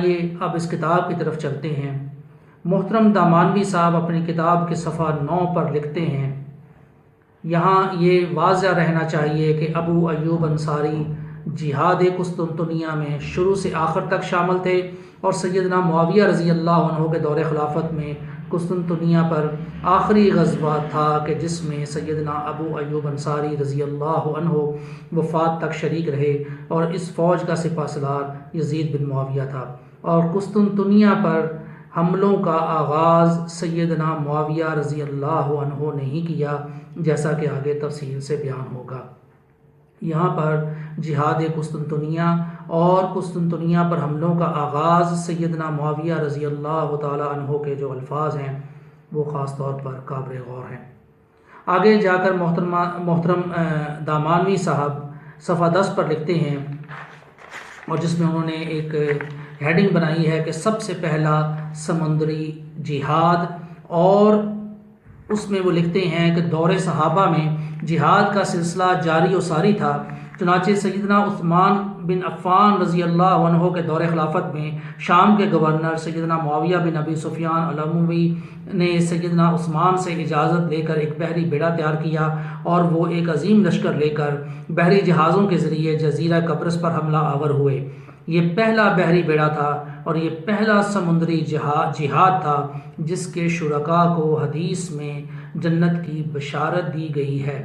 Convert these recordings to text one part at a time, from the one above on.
یہ اب اس کتاب کی طرف چلتے ہیں۔ محترم دامانوی صاحب اپنی کتاب کے صفحہ 9 پر لکھتے ہیں، یہاں یہ واضح رہنا چاہیے کہ ابو ایوب انصاری جہاد قسطنطنیہ میں شروع سے آخر تک شامل تھے اور سیدنا معاویہ رضی اللہ عنہ کے دور خلافت میں قسطنطنیہ پر آخری غزوہ تھا کہ جس میں سیدنا ابو ایوب انصاری رضی اللہ عنہ وفات تک شریک رہے، اور اس فوج کا سپہ سالار یزید بن معاویہ تھا، اور قسطنطنیہ پر حملوں کا آغاز سیدنا معاویہ رضی اللہ عنہ نے ہی کیا، جیسا کہ آگے تفصیل سے بیان ہوگا۔ یہاں پر جہاد قسطنطنیہ اور قسطنطنیہ پر حملوں کا آغاز سیدنا معاویہ رضی اللہ تعالی عنہ کے جو الفاظ ہیں وہ خاص طور پر قابل غور ہیں۔ آگے جا کر محترم دامانوی صاحب صفحہ 10 پر لکھتے ہیں، اور جس میں انہوں نے ایک ہیڈنگ بنائی ہے کہ سب سے پہلا سمندری جہاد، اور اس میں وہ لکھتے ہیں کہ دور صحابہ میں جہاد کا سلسلہ جاری و ساری تھا، چنانچہ سیدنا عثمان بن عفان رضی اللہ عنہ کے دور خلافت میں شام کے گورنر سیدنا معاویہ بن ابی سفیان الاموی نے سیدنا عثمان سے اجازت لے کر ایک بحری بیڑا تیار کیا، اور وہ ایک عظیم لشکر لے کر بحری جہازوں کے ذریعے جزیرہ قبرص پر حملہ آور ہوئے۔ یہ پہلا بحری بیڑا تھا اور یہ پہلا سمندری جہاد تھا جس کے شرکاء کو حدیث میں جنت کی بشارت دی گئی ہے۔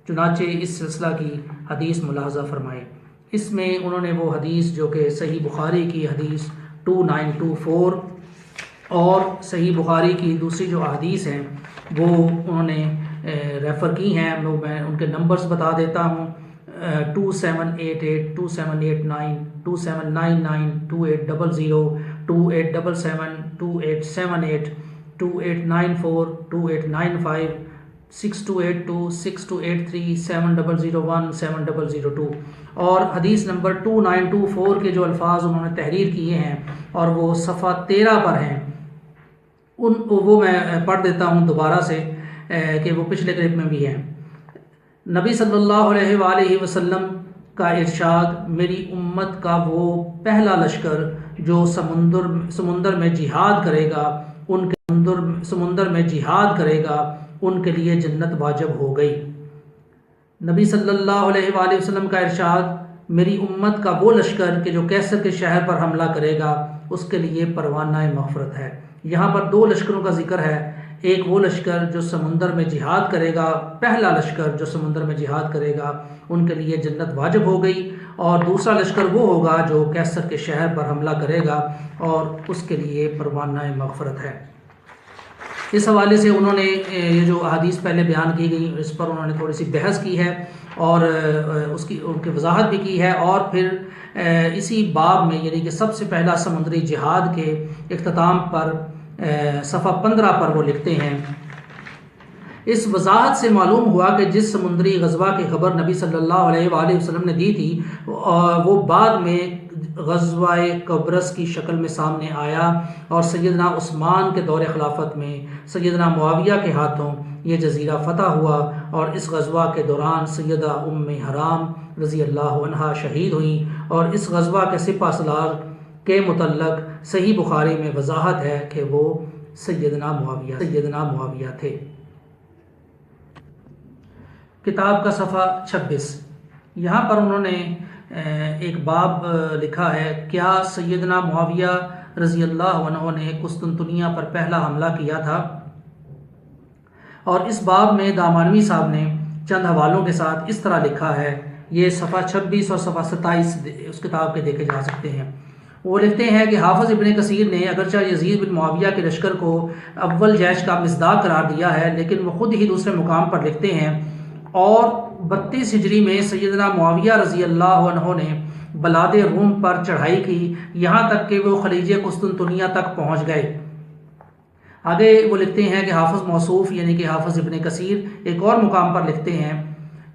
چنانچہ اس سلسلہ کی حدیث ملاحظہ فرمائے۔ اس میں انہوں نے وہ حدیث جو کہ صحیح بخاری کی حدیث 2924 اور صحیح بخاری کی دوسری جو احادیث ہیں وہ انہوں نے ریفر کی ہیں، میں ان کے نمبرز بتا دیتا ہوں: 2788 2789 2799 2800 2877 2878 2894 2895 6282 6283 7001 7002 اور حدیث نمبر 2924 کے جو الفاظ انہوں نے تحریر کیے ہیں اور وہ صفحہ 13 پر ہیں، وہ میں پڑھ دیتا ہوں دوبارہ سے کہ وہ پچھلے کلپ میں بھی ہیں۔ نبی صلی اللہ علیہ وآلہ وسلم کا ارشاد: میری امت کا وہ پہلا لشکر جو سمندر میں جہاد کرے گا ان کے لیے جنت واجب ہو گئی۔ نبی صلی اللہ علیہ وآلہ وسلم کا ارشاد: میری امت کا وہ لشکر کہ جو کیسر کے شہر پر حملہ کرے گا اس کے لیے پروانہ مغفرت ہے۔ یہاں پر 2 لشکروں کا ذکر ہے، ایک وہ لشکر جو سمندر میں جہاد کرے گا، پہلا لشکر جو سمندر میں جہاد کرے گا ان کے لیے جنت واجب ہو گئی، اور دوسرا لشکر وہ ہوگا جو کیسر کے شہر پر حملہ کرے گا اور اس کے لیے پروانہ مغفرت ہے۔ اس حوالے سے انہوں نے یہ جو احادیث پہلے بیان کی گئی اس پر انہوں نے تھوڑی سی بحث کی ہے اور ان کی وضاحت بھی کی ہے، اور پھر اسی باب میں یعنی کہ سب سے پہلا سمندری جہاد کے اختتام پر صفحہ 15 پر وہ لکھتے ہیں: اس وضاحت سے معلوم ہوا کہ جس سمندری غزوہ کی خبر نبی صلی اللہ علیہ وآلہ وسلم نے دی تھی وہ بعد میں غزوہ قبرص کی شکل میں سامنے آیا، اور سیدنا عثمان کے دور خلافت میں سیدنا معاویہ کے ہاتھوں یہ جزیرہ فتح ہوا، اور اس غزوہ کے دوران سیدہ ام حرام رضی اللہ عنہا شہید ہوئیں، اور اس غزوہ کے سپہ سالار کے متعلق صحیح بخاری میں وضاحت ہے کہ وہ سیدنا معاویہ تھے۔ کتاب کا صفحہ 26، یہاں پر انہوں نے ایک باب لکھا ہے: کیا سیدنا معاویہ رضی اللہ عنہ نے قسطنطنیہ پر پہلا حملہ کیا تھا؟ اور اس باب میں دامانوی صاحب نے چند حوالوں کے ساتھ اس طرح لکھا ہے، یہ صفحہ 26 اور صفحہ 27 اس کتاب کے دیکھے جا سکتے ہیں۔ وہ لکھتے ہیں کہ حافظ ابن کثیر نے اگرچہ یزید بن معاویہ کے لشکر کو اول جیش کا مصداق قرار دیا ہے، لیکن وہ خود ہی دوسرے مقام پر لکھتے ہیں: اور 32 ہجری میں سیدنا معاویہ رضی اللہ عنہ نے بلاد روم پر چڑھائی کی، یہاں تک کہ وہ خلیج قسطنطنیہ تک پہنچ گئے۔ آگے وہ لکھتے ہیں کہ حافظ موصوف یعنی کہ حافظ ابن کثیر ایک اور مقام پر لکھتے ہیں،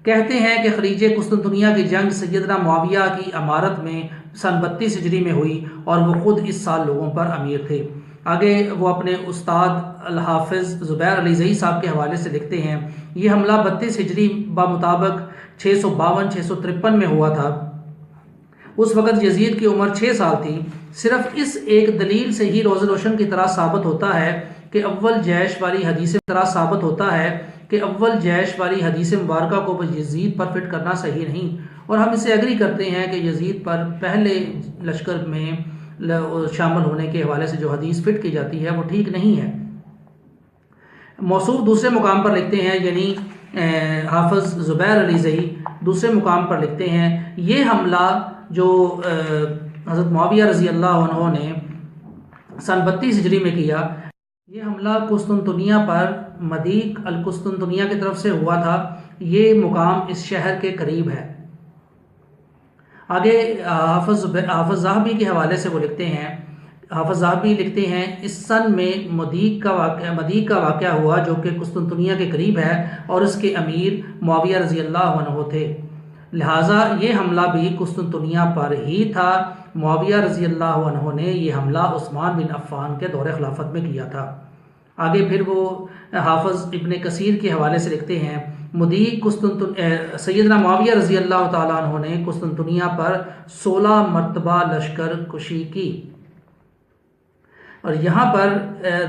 کہتے ہیں کہ خلیج قسطنطنیہ کی جنگ سیدنا معاویہ کی امارت میں سن 32 ہجری میں ہوئی، اور وہ خود اس سال لوگوں پر امیر تھے۔ آگے وہ اپنے استاد الحافظ زبیر علی زئی صاحب کے حوالے سے لکھتے ہیں، یہ حملہ 32 ہجری بمطابق 652-653 میں ہوا تھا، اس وقت یزید کی عمر 6 سال تھی۔ صرف اس ایک دلیل سے ہی روز روشن کی طرح ثابت ہوتا ہے کہ اول جیش والی حدیث مبارکہ کو یزید پر فٹ کرنا صحیح نہیں، اور ہم اسے ایگری کرتے ہیں کہ یزید پر پہلے لشکر میں شامل ہونے کے حوالے سے جو حدیث فٹ کی جاتی ہے وہ ٹھیک نہیں ہے۔ موصوف دوسرے مقام پر لکھتے ہیں، یعنی حافظ زبیر علی زئی دوسرے مقام پر لکھتے ہیں، یہ حملہ جو حضرت معاویہ رضی اللہ عنہ نے سن 32 ہجری میں کیا، یہ حملہ قسطنطنیہ پر مدیق القسطنطنیہ کی طرف سے ہوا تھا۔ یہ مقام اس شہر کے قریب ہے۔ آگے حافظ ذہبی کے حوالے سے وہ لکھتے ہیں، حافظ ذہبی لکھتے ہیں اس سن میں مدیق کا واقعہ ہوا جو کہ قسطنطنیہ کے قریب ہے، اور اس کے امیر معاویہ رضی اللہ عنہ تھے، لہٰذا یہ حملہ بھی قسطنطنیہ پر ہی تھا۔ معاویہ رضی اللہ عنہ نے یہ حملہ عثمان بن عفان کے دور خلافت میں کیا تھا۔ آگے پھر وہ حافظ ابن کثیر کے حوالے سے لکھتے ہیں، مدیق سیدنا معاویہ رضی اللہ تعالیٰ عنہ نے قسطنطنیہ پر 16 مرتبہ لشکر کشی کی۔ اور یہاں پر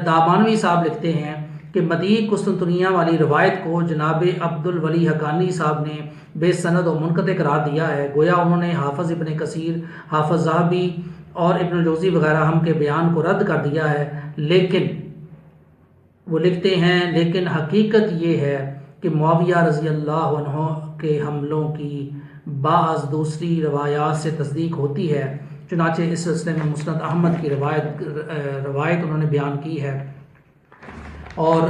دامانوی صاحب لکھتے ہیں کہ مدیق قسطنطنیہ والی روایت کو جناب عبد الولی حقانی صاحب نے بے سند و منقطع قرار دیا ہے، گویا انہوں نے حافظ ابن کثیر، حافظ ذہبی اور ابن الجوزی وغیرہ ہم کے بیان کو رد کر دیا ہے، لیکن وہ لکھتے ہیں لیکن حقیقت یہ ہے کہ معاویہ رضی اللہ عنہ کے حملوں کی بعض دوسری روایات سے تصدیق ہوتی ہے، چنانچہ اس سلسلے میں مسند احمد کی روایت انہوں نے بیان کی ہے، اور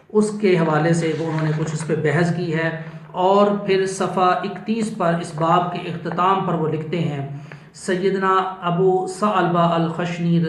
اس کے حوالے سے وہ انہوں نے کچھ اس پہ بحث کی ہے۔ اور پھر صفحہ 31 پر اس باب کے اختتام پر وہ لکھتے ہیں، سیدنا ابو ثعلبہ الخشنی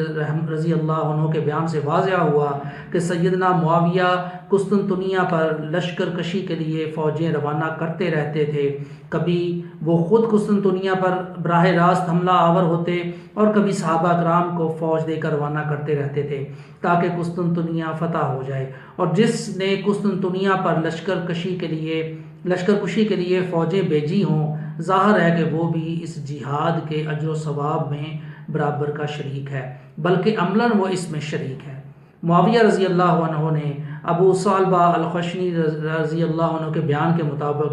رضی اللہ عنہ کے بیان سے واضح ہوا کہ سیدنا معاویہ قسطنطنیہ پر لشکر کشی کے لیے فوجیں روانہ کرتے رہتے تھے، کبھی وہ خود قسطنطنیہ پر براہ راست حملہ آور ہوتے اور کبھی صحابہ کرام کو فوج دے کر روانہ کرتے رہتے تھے تاکہ قسطنطنیہ فتح ہو جائے، اور جس نے قسطنطنیہ پر لشکر کشی کے لیے فوجیں بھیجی ہوں، ظاہر ہے کہ وہ بھی اس جہاد کے اجر و ثواب میں برابر کا شریک ہے، بلکہ عملاً وہ اس میں شریک ہے۔ معاویہ رضی اللہ عنہ نے ابو ثعلبہ الخشنی رضی اللہ عنہ کے بیان کے مطابق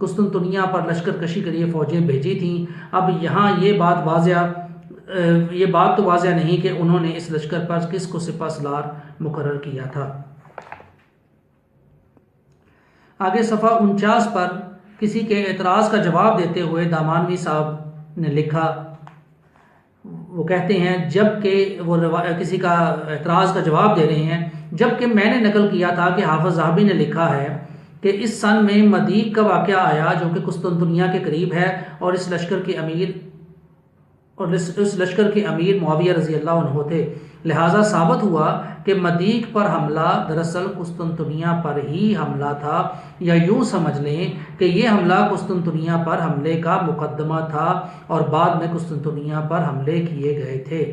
قسطنطنیہ پر لشکر کشی کے لیے فوجیں بھیجی تھیں۔ اب یہاں یہ بات تو واضح نہیں کہ انہوں نے اس لشکر پر کس کو سپہ سالار مقرر کیا تھا۔ آگے صفحہ 49 پر کسی کے اعتراض کا جواب دیتے ہوئے دامانوی صاحب نے لکھا، وہ کہتے ہیں جب کہ وہ کسی کا اعتراض کا جواب دے رہے ہیں، جبکہ میں نے نقل کیا تھا کہ حافظ ذہبی نے لکھا ہے کہ اس سن میں مدیق کا واقعہ آیا جو کہ قسطنطنیہ کے قریب ہے، اور اس لشکر کے امیر معاویہ رضی اللہ عنہ تھے، لہٰذا ثابت ہوا کہ مدیق پر حملہ دراصل قسطنطنیہ پر ہی حملہ تھا، یا یوں سمجھ لیں کہ یہ حملہ قسطنطنیہ پر حملے کا مقدمہ تھا اور بعد میں قسطنطنیہ پر حملے کیے گئے تھے۔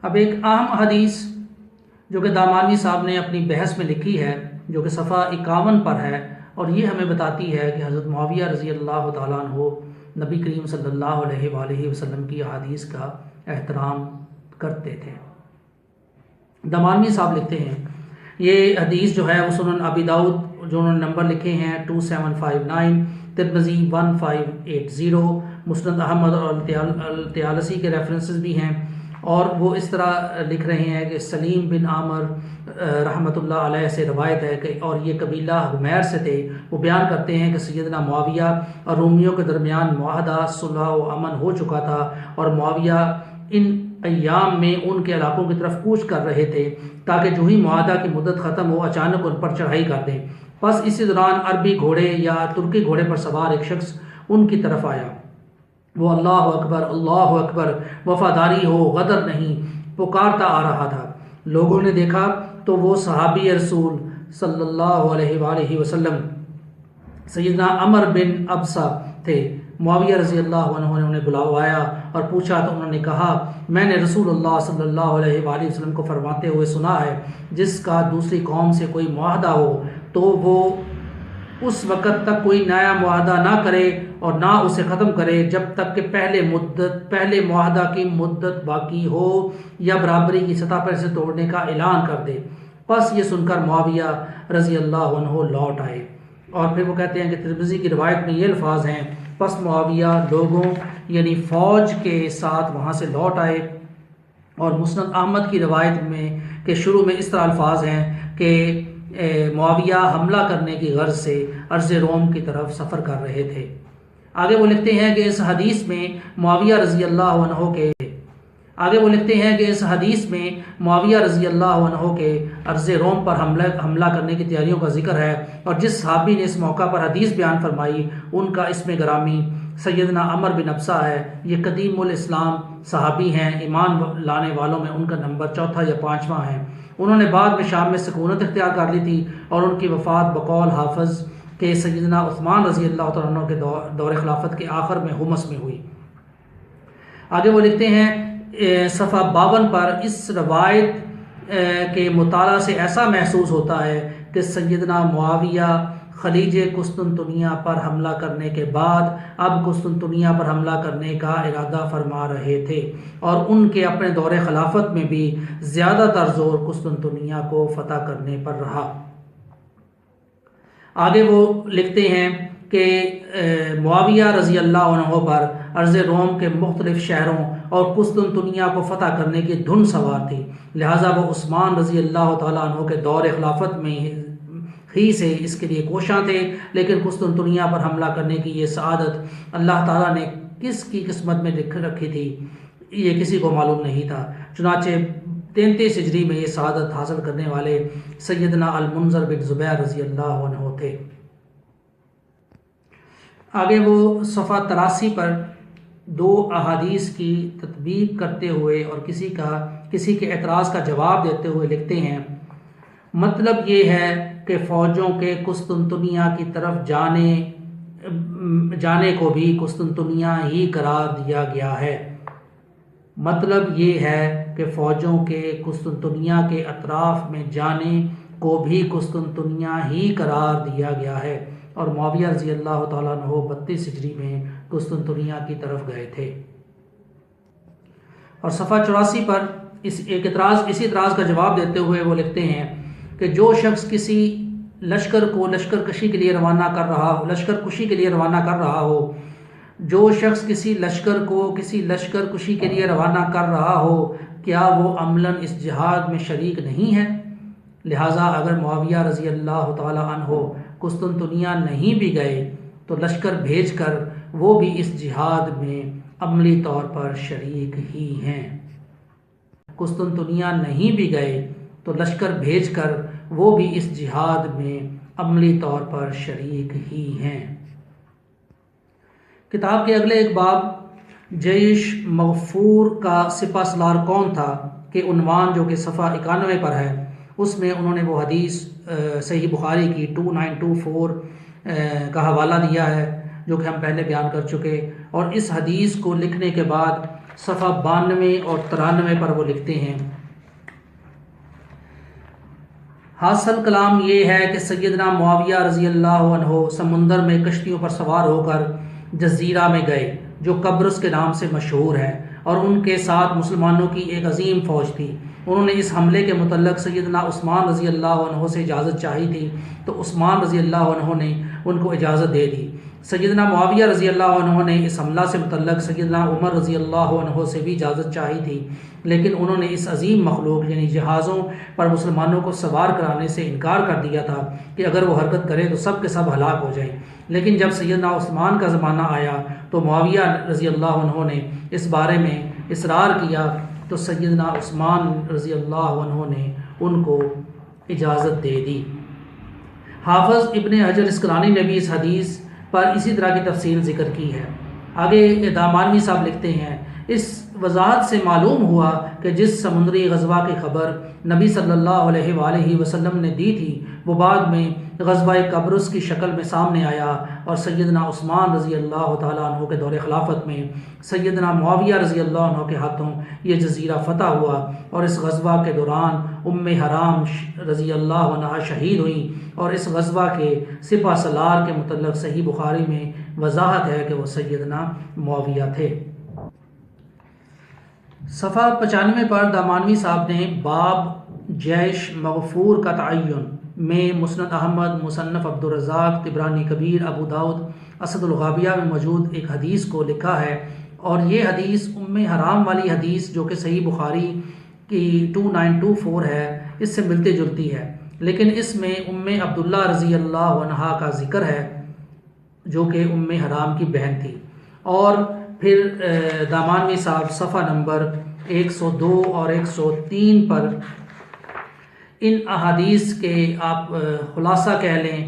اب ایک اہم حدیث جو کہ دامانوی صاحب نے اپنی بحث میں لکھی ہے، جو کہ صفحہ 51 پر ہے، اور یہ ہمیں بتاتی ہے کہ حضرت معاویہ رضی اللہ تعالیٰ عنہ نبی کریم صلی اللہ علیہ وآلہ وسلم کی احادیث کا احترام کرتے تھے۔ دامانوی صاحب لکھتے ہیں، یہ حدیث جو ہے وہ سنن ابی داؤد جو انہوں نے نمبر لکھے ہیں 2759، ترمذی 1580، مسند احمد اور الطیالسی کے ریفرنسز بھی ہیں، اور وہ اس طرح لکھ رہے ہیں کہ سلیم بن عامر رحمۃ اللہ علیہ سے روایت ہے کہ اور یہ قبیلہ حمیر سے تھے، وہ بیان کرتے ہیں کہ سیدنا معاویہ اور رومیوں کے درمیان معاہدہ صلح و امن ہو چکا تھا، اور معاویہ ان ایام میں ان کے علاقوں کی طرف کوچ کر رہے تھے تاکہ جو ہی معاہدہ کی مدت ختم ہو اچانک ان پر چڑھائی کر دیں۔ بس اسی دوران عربی گھوڑے یا ترکی گھوڑے پر سوار ایک شخص ان کی طرف آیا، وہ اللہ اکبر وفاداری ہو غدر نہیں پکارتا آ رہا تھا۔ لوگوں نے دیکھا تو وہ صحابی رسول صلی اللہ علیہ وآلہ وسلم سیدنا عمر بن ابسہ تھے۔ معاویہ رضی اللہ عنہ نے انہیں بلوایا اور پوچھا تو انہوں نے کہا، میں نے رسول اللہ صلی اللہ علیہ وآلہ وسلم کو فرماتے ہوئے سنا ہے، جس کا دوسری قوم سے کوئی معاہدہ ہو تو وہ اس وقت تک کوئی نیا معاہدہ نہ کرے اور نہ اسے ختم کرے جب تک کہ پہلے معاہدہ کی مدت باقی ہو یا برابری کی سطح پر اسے توڑنے کا اعلان کر دے۔ پس یہ سن کر معاویہ رضی اللہ عنہ لوٹ آئے۔ اور پھر وہ کہتے ہیں کہ ترمذی کی روایت میں یہ الفاظ ہیں، پس معاویہ لوگوں یعنی فوج کے ساتھ وہاں سے لوٹ آئے۔ اور مسند احمد کی روایت میں کہ شروع میں اس طرح الفاظ ہیں کہ معاویہ حملہ کرنے کی غرض سے ارض روم کی طرف سفر کر رہے تھے۔ آگے وہ لکھتے ہیں کہ اس حدیث میں معاویہ رضی اللہ عنہ کے ارض روم پر حملہ کرنے کی تیاریوں کا ذکر ہے، اور جس صحابی نے اس موقع پر حدیث بیان فرمائی ان کا اسم گرامی سیدنا عمر بن ابسہ ہے۔ یہ قدیم الاسلام صحابی ہیں، ایمان لانے والوں میں ان کا نمبر 4 یا 5واں ہے۔ انہوں نے بعد میں شام میں سکونت اختیار کر لی تھی، اور ان کی وفات بقول حافظ کہ سیدنا عثمان رضی اللہ تعالیٰ عنہ کے دور خلافت کے آخر میں حمص میں ہوئی۔ آگے وہ لکھتے ہیں صفحہ 52 پر اس روایت کے مطالعہ سے ایسا محسوس ہوتا ہے کہ سیدنا معاویہ خلیج قسطنطنیہ پر حملہ کرنے کے بعد اب قسطنطنیہ پر حملہ کرنے کا ارادہ فرما رہے تھے، اور ان کے اپنے دور خلافت میں بھی زیادہ تر زور قسطنطنیہ کو فتح کرنے پر رہا۔ آگے وہ لکھتے ہیں کہ معاویہ رضی اللہ عنہ پر ارض روم کے مختلف شہروں اور قسطنطنیہ کو فتح کرنے کی دھن سوار تھی، لہٰذا وہ عثمان رضی اللہ تعالیٰ عنہ کے دور خلافت میں ہی سے اس کے لیے کوشاں تھے، لیکن قسطنطنیہ پر حملہ کرنے کی یہ سعادت اللہ تعالیٰ نے کس کی قسمت میں لکھ رکھی تھی یہ کسی کو معلوم نہیں تھا۔ چنانچہ 33 ہجری میں یہ سعادت حاصل کرنے والے سیدنا المنذر بن زبیر رضی اللہ عنہ تھے۔ آگے وہ صفحہ 83 پر 2 احادیث کی تطبیق کرتے ہوئے اور کسی کے اعتراض کا جواب دیتے ہوئے لکھتے ہیں، مطلب یہ ہے کہ فوجوں کے قسطنطنیہ کی طرف جانے کو بھی قسطنطنیہ ہی قرار دیا گیا ہے۔ مطلب یہ ہے کہ فوجوں کے قسطنطنیہ کے اطراف میں جانے کو بھی قسطنطنیہ ہی قرار دیا گیا ہے، اور معاویہ رضی اللہ تعالیٰ عنہ 32 ہجری میں قسطنطنیہ کی طرف گئے تھے۔ اور صفحہ 84 پر اسی اعتراض کا جواب دیتے ہوئے وہ لکھتے ہیں کہ جو شخص کسی لشکر کو لشکر کشی کے لیے روانہ کر رہا ہو جو شخص کسی لشکر کو کسی لشکر کشی کے لیے روانہ کر رہا ہو کیا وہ عملاً اس جہاد میں شریک نہیں ہے؟ لہٰذا اگر معاویہ رضی اللہ تعالی عنہ قسطنطنیہ نہیں بھی گئے تو لشکر بھیج کر وہ بھی اس جہاد میں عملی طور پر شریک ہی ہیں۔ قسطنطنیہ نہیں بھی گئے تو لشکر بھیج کر وہ بھی اس جہاد میں عملی طور پر شریک ہی ہیں۔ کتاب کے اگلے ایک باب جیش مغفور کا سپہ سالار کون تھا کہ عنوان جو کہ صفحہ 91 پر ہے اس میں انہوں نے وہ حدیث صحیح بخاری کی 2924 کا حوالہ دیا ہے جو کہ ہم پہلے بیان کر چکے، اور اس حدیث کو لکھنے کے بعد صفحہ 92 اور 93 پر وہ لکھتے ہیں، حاصل کلام یہ ہے کہ سیدنا معاویہ رضی اللہ عنہ سمندر میں کشتیوں پر سوار ہو کر جزیرہ میں گئے جو قبرص کے نام سے مشہور ہے، اور ان کے ساتھ مسلمانوں کی ایک عظیم فوج تھی۔ انہوں نے اس حملے کے متعلق سیدنا عثمان رضی اللہ عنہ سے اجازت چاہی تھی تو عثمان رضی اللہ عنہ نے ان کو اجازت دے دی۔ سیدنا معاویہ رضی اللہ عنہ نے اس حملہ سے متعلق سیدنا عمر رضی اللہ عنہ سے بھی اجازت چاہی تھی، لیکن انہوں نے اس عظیم مخلوق یعنی جہازوں پر مسلمانوں کو سوار کرانے سے انکار کر دیا تھا کہ اگر وہ حرکت کرے تو سب کے سب ہلاک ہو جائیں۔ لیکن جب سیدنا عثمان کا زمانہ آیا تو معاویہ رضی اللہ عنہ نے اس بارے میں اصرار کیا تو سیدنا عثمان رضی اللہ عنہ نے ان کو اجازت دے دی۔ حافظ ابن حجر اسقلانی نے بھی اس حدیث پر اسی طرح کی تفصیل ذکر کی ہے۔ آگے دامانوی صاحب لکھتے ہیں اس وضاحت سے معلوم ہوا کہ جس سمندری غزوہ کی خبر نبی صلی اللہ علیہ وآلہ وسلم نے دی تھی وہ بعد میں غزوہ قبرص کی شکل میں سامنے آیا، اور سیدنا عثمان رضی اللہ تعالیٰ عنہ کے دور خلافت میں سیدنا معاویہ رضی اللہ عنہ کے ہاتھوں یہ جزیرہ فتح ہوا، اور اس غزوہ کے دوران حرام رضی اللہ عنہ شہید ہوئیں، اور اس غزوہ کے سپہ سالار کے متعلق صحیح بخاری میں وضاحت ہے کہ وہ سیدنا معاویہ تھے۔ صفحہ 95 پر دامانوی صاحب نے باب جیش مغفور کا تعین میں مسند احمد، مصنف عبدالرزاق، طبرانی کبیر، ابو داؤد، اسد الغابیہ میں موجود ایک حدیث کو لکھا ہے، اور یہ حدیث حرام والی حدیث جو کہ صحیح بخاری کی 2924 ہے اس سے ملتی جلتی ہے، لیکن اس میں عبداللہ رضی اللہ عنہا کا ذکر ہے جو کہ حرام کی بہن تھی۔ اور پھر دامانوی صاحب صفحہ نمبر 102 اور 103 پر ان احادیث کے آپ خلاصہ کہہ لیں،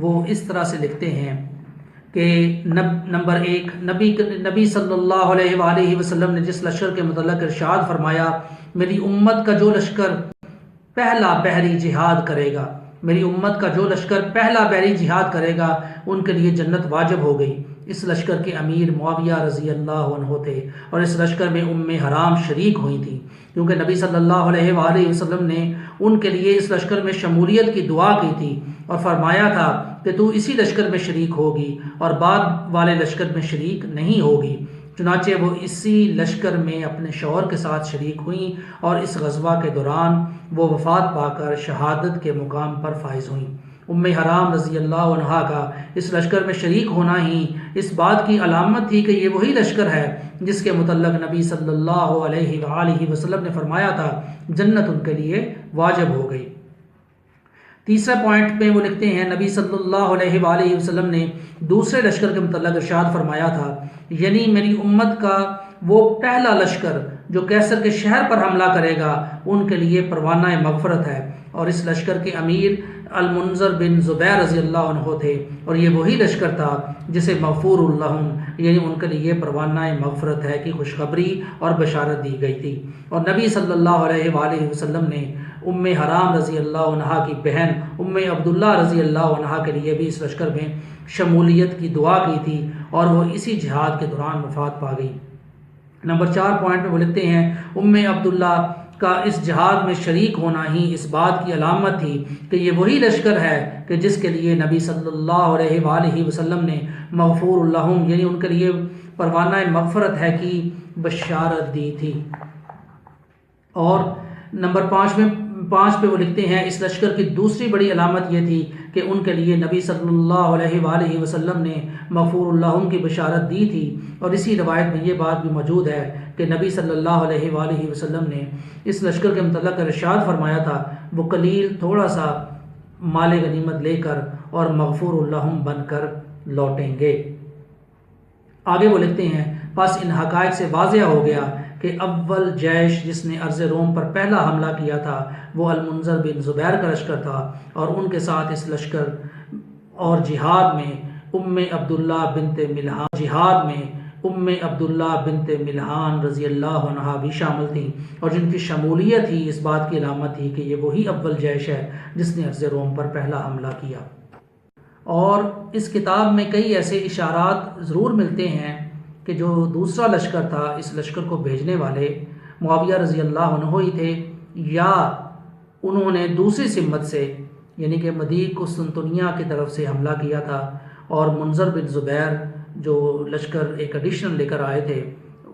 وہ اس طرح سے لکھتے ہیں کہ نمبر 1، نبی صلی اللہ علیہ وآلہ وسلم نے جس لشکر کے متعلق ارشاد فرمایا میری امت کا جو لشکر پہلا بحری جہاد کرے گا، میری امت کا جو لشکر پہلا بحری جہاد کرے گا ان کے لیے جنت واجب ہو گئی۔ اس لشکر کے امیر معاویہ رضی اللہ عنہ تھے، اور اس لشکر میں حرام شریک ہوئی تھی، کیونکہ نبی صلی اللہ علیہ وآلہ وسلم نے ان کے لیے اس لشکر میں شمولیت کی دعا کی تھی اور فرمایا تھا کہ تو اسی لشکر میں شریک ہوگی اور بعد والے لشکر میں شریک نہیں ہوگی۔ چنانچہ وہ اسی لشکر میں اپنے شوہر کے ساتھ شریک ہوئیں، اور اس غزوہ کے دوران وہ وفات پا کر شہادت کے مقام پر فائز ہوئیں۔ حرام رضی اللہ عنہا کا اس لشکر میں شریک ہونا ہی اس بات کی علامت تھی کہ یہ وہی لشکر ہے جس کے متعلق نبی صلی اللہ علیہ وآلہ وسلم نے فرمایا تھا جنت ان کے لیے واجب ہو گئی۔ تیسرے پوائنٹ میں وہ لکھتے ہیں نبی صلی اللہ علیہ وآلہ وسلم نے دوسرے لشکر کے متعلق ارشاد فرمایا تھا، یعنی میری امت کا وہ پہلا لشکر جو کیسر کے شہر پر حملہ کرے گا ان کے لیے پروانہ مغفرت ہے، اور اس لشکر کے امیر المنذر بن زبیر رضی اللہ عنہ تھے، اور یہ وہی لشکر تھا جسے مغفور اللہم یعنی ان کے لیے پروانہ مغفرت ہے کی خوشخبری اور بشارت دی گئی تھی۔ اور نبی صلی اللہ علیہ وآلہ وسلم نے حرام رضی اللہ عنہا کی بہن عبداللہ رضی اللہ عنہا کے لیے بھی اس لشکر میں شمولیت کی دعا کی تھی، اور وہ اسی جہاد کے دوران وفات پا گئی۔ نمبر 4 پوائنٹ میں وہ لکھتے ہیں عبداللہ کا اس جہاد میں شریک ہونا ہی اس بات کی علامت تھی کہ یہ وہی لشکر ہے کہ جس کے لیے نبی صلی اللہ علیہ وآلہ وسلم نے مغفور اللہم یعنی ان کے لیے پروانہ مغفرت ہے کی بشارت دی تھی۔ اور نمبر 5 پہ وہ لکھتے ہیں اس لشکر کی دوسری بڑی علامت یہ تھی کہ ان کے لیے نبی صلی اللہ علیہ وآلہ وسلم نے مغفور اللہم کی بشارت دی تھی، اور اسی روایت میں یہ بات بھی موجود ہے کہ نبی صلی اللہ علیہ وآلہ وسلم نے اس لشکر کے متعلق ارشاد فرمایا تھا وہ قلیل تھوڑا سا مال غنیمت لے کر اور مغفور اللہم بن کر لوٹیں گے۔ آگے وہ لکھتے ہیں پس ان حقائق سے واضح ہو گیا کہ اول جیش جس نے ارض روم پر پہلا حملہ کیا تھا وہ المنذر بن زبیر کا لشکر تھا، اور ان کے ساتھ اس لشکر اور جہاد میں عبداللہ بنت ملحان رضی اللہ عنہا بھی شامل تھیں، اور جن کی شمولیت ہی اس بات کی علامت تھی کہ یہ وہی اول جیش ہے جس نے ارض روم پر پہلا حملہ کیا۔ اور اس کتاب میں کئی ایسے اشارات ضرور ملتے ہیں کہ جو دوسرا لشکر تھا اس لشکر کو بھیجنے والے معاویہ رضی اللہ عنہ ہی تھے، یا انہوں نے دوسری سمت سے یعنی کہ مدیق قسطنطنیہ کی طرف سے حملہ کیا تھا، اور منذر بن زبیر جو لشکر ایک ایڈیشنل لے کر آئے تھے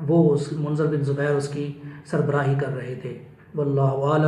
وہ منذر بن زبیر اس کی سربراہی کر رہے تھے۔ واللہ عالم۔